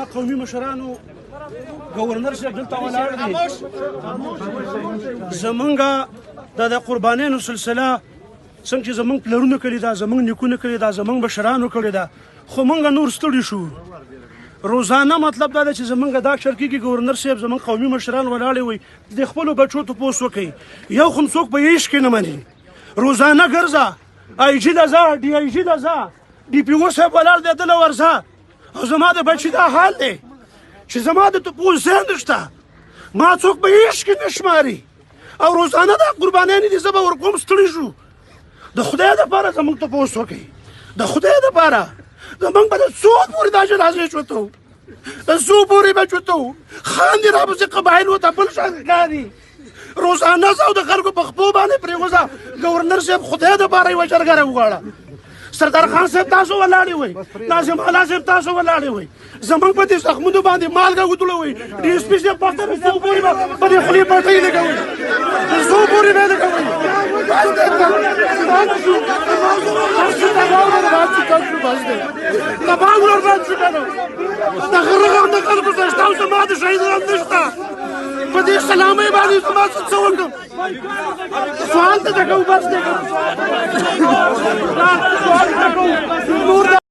زما قومي مشرانو گورنر صاحب دلته ولاړ دی زمونږ د قربانیانو سلسله څنګه چې زمونږ پلرونه کړي دا زمونږ نیکونه کړي دا زمونږ مشرانو کړي دا خو مونږ نور ستړي شو روزانه مطلب دا دی چې زمونږ دا اکثر کېږي گورنر صاحب زمونږ قومي مشران ولاړې وي د خپلو بچو تپوس وکړي یو خو څوک په هېڅ کې نه مني روزانه ګرځه آی جي ته ځه ډي آی جي ته ځه ډي پي او صاحب ولاړ دی دله ورځه او زما د بچي دا حال دی چې زما د تپوس ځای نشته ما څوک په هېڅ کې نه شماري او روزانه دا قربانیانې دي زه به ورکوم ستړي شو د خدای دپاره زموږ تپوس وکړئ د خدای دپاره زموږ به د څو پورې دا جنازې چوتو د څو پورې به چوتو خاندي راپسې قبایلو ته بل شان ښکاري روزانه زه او د خلکو په خپو باندې پرېوځه ګورنر صاحب خدای دپاره یوه جرګه راوغواړه سردار خان صاحب تاسو ولاړې وئ ناظم الله صاحب تاسو ولاړې وئ زموږ په دې زخمونو باندې مالګه وتړوئ ډي اس پي صاحب پاته به څو پورې به په دې خولې پټۍ لګوئ څو پورې به لګوئ د غرغم د خلکو سره شته او زما د شهیدان نشته په دې سلامۍ باندې زما څه وکړم سوال ته کوم بس دی سوال ته کوم